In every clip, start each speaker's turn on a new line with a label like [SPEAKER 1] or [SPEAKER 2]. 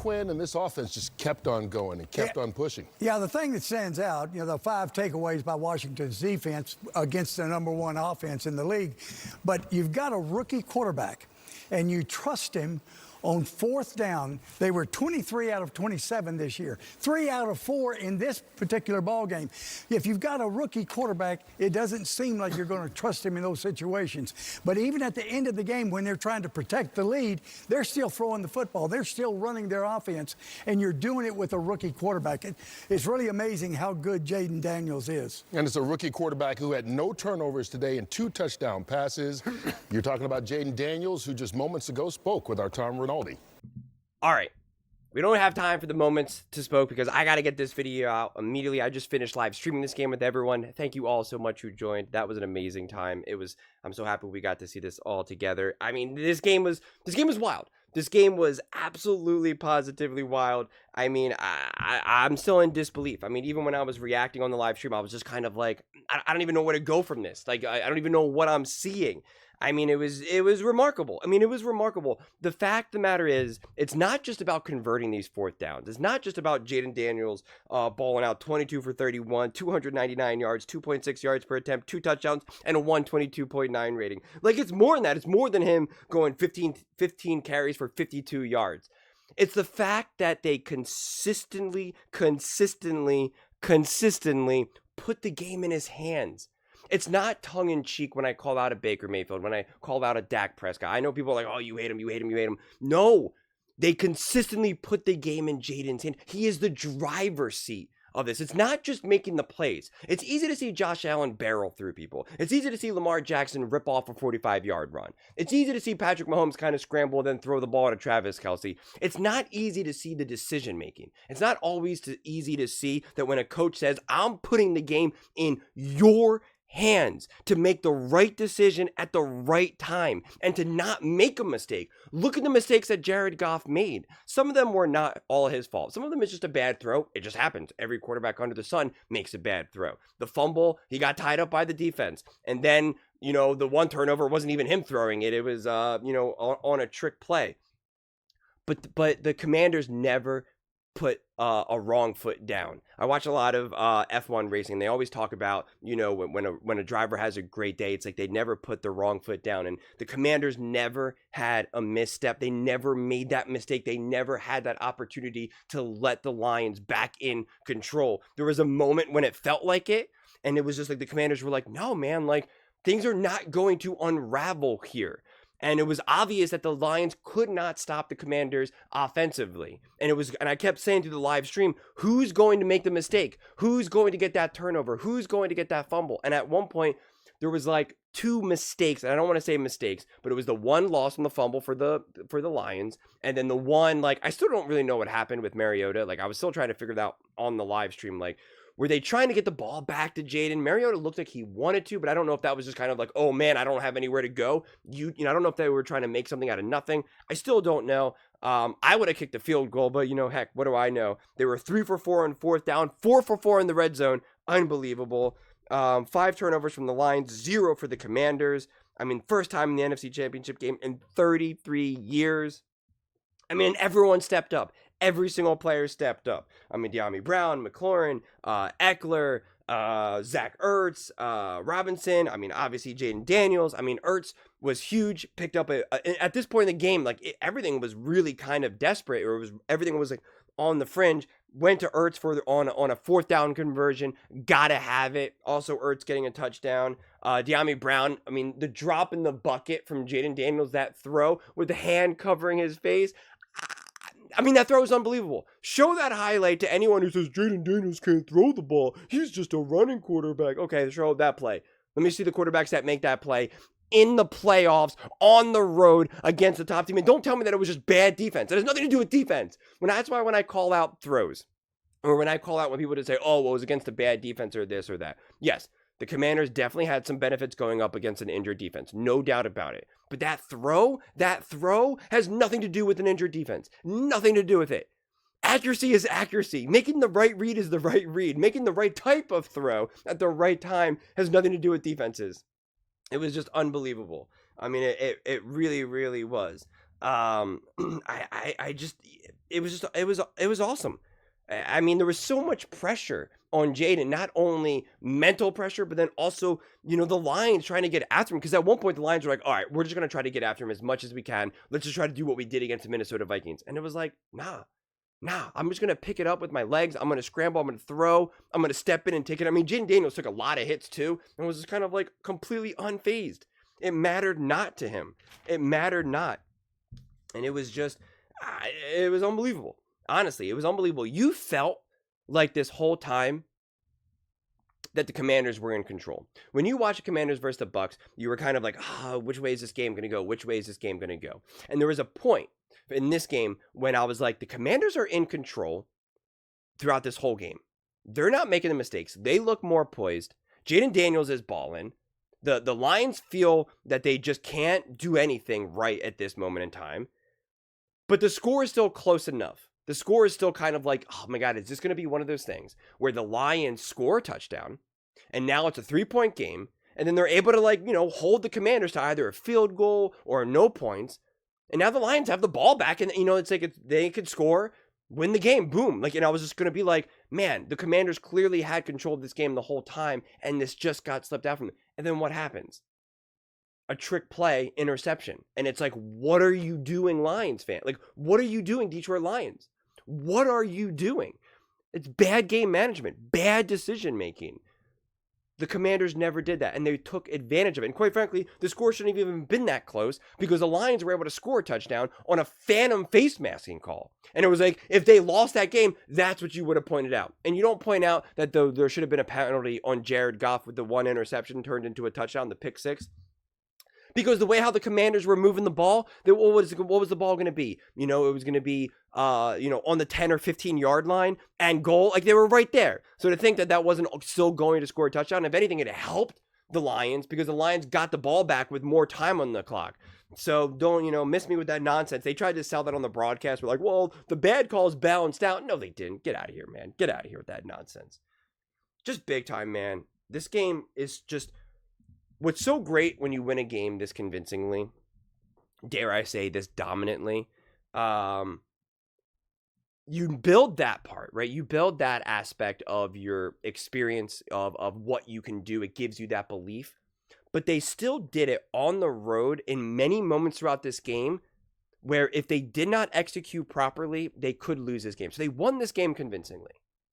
[SPEAKER 1] Quinn, and this offense just kept on going and kept on pushing.
[SPEAKER 2] Yeah, the thing that stands out, the 5 takeaways by Washington's defense against the #1 offense in the league. But you've got a rookie quarterback, and you trust him on 4th down. They were 23 out of 27 this year, 3 out of 4 in this particular ball game. If you've got a rookie quarterback, it doesn't seem like you're going to trust him in those situations. But even at the end of the game, when they're trying to protect the lead, they're still throwing the football. They're still running their offense, and you're doing it with a rookie quarterback. It's really amazing how good Jayden Daniels is.
[SPEAKER 1] And it's a rookie quarterback who had no turnovers today and 2 touchdown passes. You're talking about Jayden Daniels, who just moments ago spoke with our Tom Rinaldi.
[SPEAKER 3] All right. We don't have time for the moments to spoke because I got to get this video out immediately. I just finished live streaming this game with everyone. Thank you all so much who joined. That was an amazing time. I'm so happy we got to see this all together. I mean, this game was wild. This game was absolutely positively wild. I mean, I'm still in disbelief. I mean, even when I was reacting on the live stream, I was just kind of like, I don't even know where to go from this. Like, I don't even know what I'm seeing. I mean, it was remarkable. I mean, it was remarkable. The fact of the matter is, it's not just about converting these 4th downs. It's not just about Jayden Daniels balling out 22 for 31, 299 yards, 2.6 yards per attempt, 2 touchdowns, and a 122.9 rating. Like, it's more than that. It's more than him going 15 carries for 52 yards. It's the fact that they consistently put the game in his hands. It's not tongue-in-cheek when I call out a Baker Mayfield, when I call out a Dak Prescott. I know people are like, oh, you hate him. No, they consistently put the game in Jayden's hand. He is the driver's seat of this. It's not just making the plays. It's easy to see Josh Allen barrel through people. It's easy to see Lamar Jackson rip off a 45-yard run. It's easy to see Patrick Mahomes kind of scramble and then throw the ball to Travis Kelce. It's not easy to see the decision-making. It's not always easy to see that when a coach says, I'm putting the game in your hands to make the right decision at the right time and to not make a mistake. Look at the mistakes that Jared Goff made. Some of them were not all his fault. Some of them is just a bad throw. It just happens. Every quarterback under the sun makes a bad throw. The fumble, he got tied up by the defense. And then, the one turnover wasn't even him throwing it. It was, on a trick play. But the Commanders never put a wrong foot down. I watch a lot of F1 racing. They always talk about, when a driver has a great day, it's like they never put the wrong foot down. And the Commanders never had a misstep. They never made that mistake. They never had that opportunity to let the Lions back in control. There was a moment when it felt like it, and it was just like the Commanders were like, no, man, like things are not going to unravel here. And it was obvious that the Lions could not stop the Commanders offensively. And I kept saying through the live stream, who's going to make the mistake? Who's going to get that turnover? Who's going to get that fumble? And at one point, there was like 2 mistakes. And I don't want to say mistakes, but it was the one loss on the fumble for the Lions. And then the one, like, I still don't really know what happened with Mariota. Like, I was still trying to figure that out on the live stream. Like, were they trying to get the ball back to Jayden? Mariota looked like he wanted to, but I don't know if that was just kind of like, oh man, I don't have anywhere to go. I don't know if they were trying to make something out of nothing. I still don't know. I would have kicked the field goal, but heck, what do I know? They were 3 for 4 on 4th down, 4 for 4 in the red zone. Unbelievable. 5 turnovers from the Lions, 0 for the Commanders. I mean, first time in the NFC Championship game in 33 years. I mean, everyone stepped up. Every single player stepped up. I mean, Dyami Brown, McLaurin, Eckler, Zach Ertz, Robinson. I mean, obviously Jayden Daniels. I mean, Ertz was huge. Picked up at this point in the game, like everything was really kind of desperate, or everything was like on the fringe. Went to Ertz on a 4th down conversion. Gotta have it. Also, Ertz getting a touchdown. Dyami Brown. I mean, the drop in the bucket from Jayden Daniels, that throw with the hand covering his face. I mean, that throw is unbelievable. Show that highlight to anyone who says Jayden Daniels can't throw the ball. He's just a running quarterback. Okay, show that play. Let me see the quarterbacks that make that play in the playoffs on the road against the top team. And don't tell me that it was just bad defense. It has nothing to do with defense. That's why when I call out throws, or when I call out when people just say, oh, well, it was against a bad defense or this or that. Yes, the Commanders definitely had some benefits going up against an injured defense. No doubt about it. But that throw has nothing to do with an injured defense. Nothing to do with it. Accuracy is accuracy. Making the right read is the right read. Making the right type of throw at the right time has nothing to do with defenses. It was just unbelievable. I mean, it really, really was. I just, it was awesome. I mean, there was so much pressure on Jayden, not only mental pressure, but then also, the Lions trying to get after him. Because at one point, the Lions were like, all right, we're just going to try to get after him as much as we can. Let's just try to do what we did against the Minnesota Vikings. And it was like, nah, I'm just going to pick it up with my legs. I'm going to scramble. I'm going to throw. I'm going to step in and take it. I mean, Jayden Daniels took a lot of hits too and was just kind of like completely unfazed. It mattered not to him. It mattered not. And it was just, it was unbelievable. Honestly, it was unbelievable. You felt like this whole time that the Commanders were in control. When you watch the Commanders versus the Bucs, you were kind of like, which way is this game going to go? Which way is this game going to go? And there was a point in this game when I was like, the Commanders are in control throughout this whole game. They're not making the mistakes. They look more poised. Jayden Daniels is balling. The Lions feel that they just can't do anything right at this moment in time. But the score is still close enough. The score is still kind of like, oh my God, is this going to be one of those things where the Lions score a touchdown and now it's a 3-point game and then they're able to hold the Commanders to either a field goal or no points. And now the Lions have the ball back and, it's like they could score, win the game, boom. And I was just going to be like, man, the Commanders clearly had control of this game the whole time and this just got slipped out from them. And then what happens? A trick play, interception. And it's like, what are you doing, Lions fan? Like, what are you doing, Detroit Lions? What are you doing? It's bad game management, bad decision making. The Commanders never did that, and they took advantage of it. And quite frankly, the score shouldn't have even been that close because the Lions were able to score a touchdown on a phantom face masking call. And it was like, if they lost that game, that's what you would have pointed out. And you don't point out that there should have been a penalty on Jared Goff with the one interception turned into a touchdown, the pick six. Because the way how the Commanders were moving the ball, what was the ball going to be? It was going to be, on the 10 or 15 yard line and goal. Like, they were right there. So to think that wasn't still going to score a touchdown, if anything, it helped the Lions because the Lions got the ball back with more time on the clock. So don't, miss me with that nonsense. They tried to sell that on the broadcast. We're like, well, the bad calls balanced out. No, they didn't. Get out of here, man. Get out of here with that nonsense. Just big time, man. This game is just... What's so great when you win a game this convincingly, dare I say this dominantly, you build that part, right? You build that aspect of your experience of what you can do. It gives you that belief. But they still did it on the road in many moments throughout this game where if they did not execute properly, they could lose this game. So they won this game convincingly.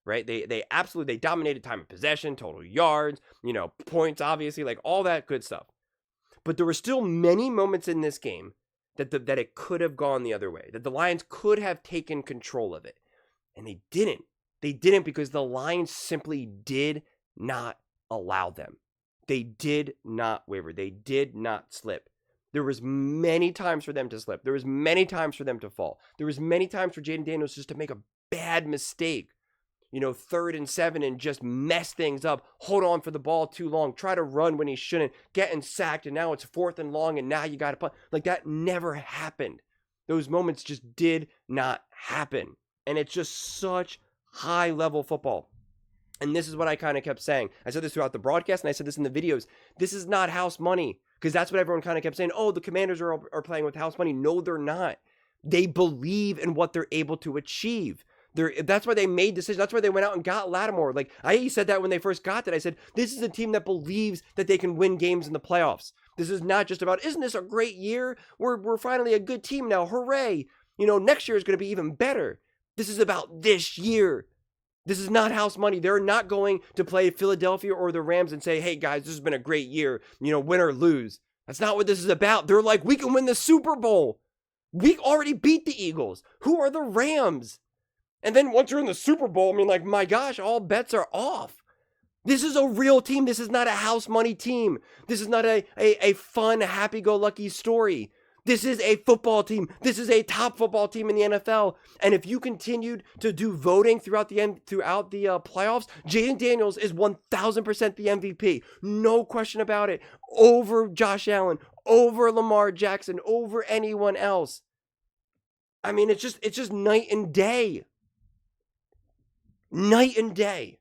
[SPEAKER 3] Right? They absolutely dominated time of possession, total yards, points, obviously, like all that good stuff. But there were still many moments in this game that it could have gone the other way, that the Lions could have taken control of it. And they didn't. They didn't because the Lions simply did not allow them. They did not waver. They did not slip. There was many times for them to slip. There was many times for them to fall. There was many times for Jayden Daniels just to make a bad mistake. 3rd and 7 and just mess things up, hold on for the ball too long, try to run when he shouldn't, getting sacked, and now it's 4th and long, and now you got to punt. Like, that never happened. Those moments just did not happen. And it's just such high-level football. And this is what I kind of kept saying. I said this throughout the broadcast, and I said this in the videos. This is not house money, because that's what everyone kind of kept saying. Oh, the Commanders are playing with house money. No, they're not. They believe in what they're able to achieve. That's why they made decisions. That's why they went out and got Lattimore. Like, I said that when they first got that. I said, this is a team that believes that they can win games in the playoffs. This is not just about, isn't this a great year? We're finally a good team now. Hooray. Next year is going to be even better. This is about this year. This is not house money. They're not going to play Philadelphia or the Rams and say, hey, guys, this has been a great year. Win or lose. That's not what this is about. They're like, we can win the Super Bowl. We already beat the Eagles. Who are the Rams? And then once you're in the Super Bowl, my gosh, all bets are off. This is a real team. This is not a house money team. This is not a fun, happy-go-lucky story. This is a football team. This is a top football team in the NFL. And if you continued to do voting throughout the playoffs, Jayden Daniels is 1,000% the MVP. No question about it. Over Josh Allen, over Lamar Jackson, over anyone else. It's just night and day. Night and day.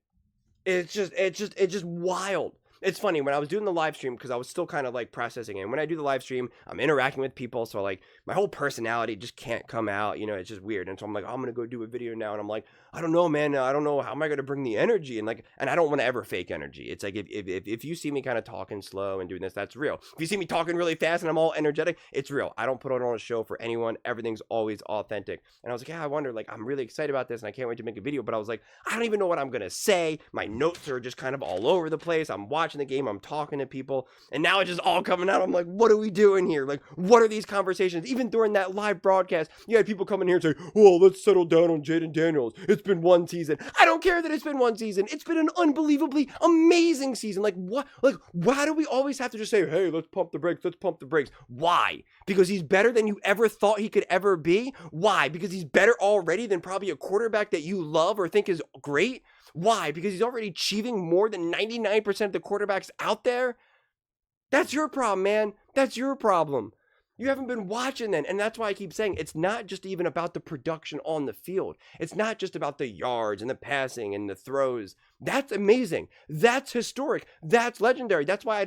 [SPEAKER 3] It's just wild. It's funny, when I was doing the live stream, because I was still kind of like processing it. And when I do the live stream, I'm interacting with people. So like my whole personality just can't come out. You know, it's just weird. And so I'm like, I'm going to go do a video now. And I'm like, I don't know, man. I don't know. How am I going to bring the energy? And like, and I don't want to ever fake energy. It's like, if you see me kind of talking slow and doing this, that's real. If you see me talking really fast and I'm all energetic, it's real. I don't put it on a show for anyone. Everything's always authentic. And I was like, yeah, I wonder, like, I'm really excited about this and I can't wait to make a video. But I was like, I don't even know what I'm going to say. My notes are just kind of all over the place. I'm watching the game. I'm talking to people. And now it's just all coming out. I'm like, what are we doing here? Like, what are these conversations? Even during that live broadcast, you had people come in here and say, oh, let's settle down on Jayden Daniels. It's been one season. I don't care that it's been one season. It's been an unbelievably amazing season. Like, what? Like, why do we always have to just say, hey, let's pump the brakes. Let's pump the brakes. Why? Because he's better than you ever thought he could ever be? Why? Because he's better already than probably a quarterback that you love or think is great? Why? Because he's already achieving more than 99% of the quarterbacks out there? That's your problem, man. That's your problem. You haven't been watching then. And that's why I keep saying it's not just even about the production on the field. It's not just about the yards and the passing and the throws. That's amazing. That's historic. That's legendary. That's why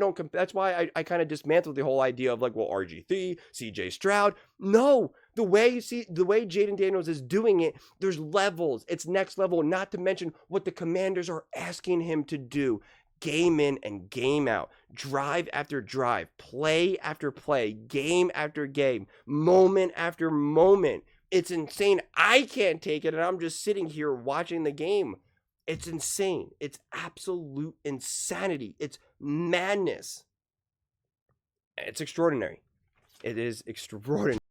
[SPEAKER 3] I kind of dismantled the whole idea of like, well, RG3, CJ Stroud. No, the way Jayden Daniels is doing it, there's levels. It's next level, not to mention what the Commanders are asking him to do. Game in and game out, drive after drive, play after play, game after game, moment after moment. It's insane. I can't take it, and I'm just sitting here watching the game. It's insane. It's absolute insanity. It's madness. It's extraordinary. It is extraordinary.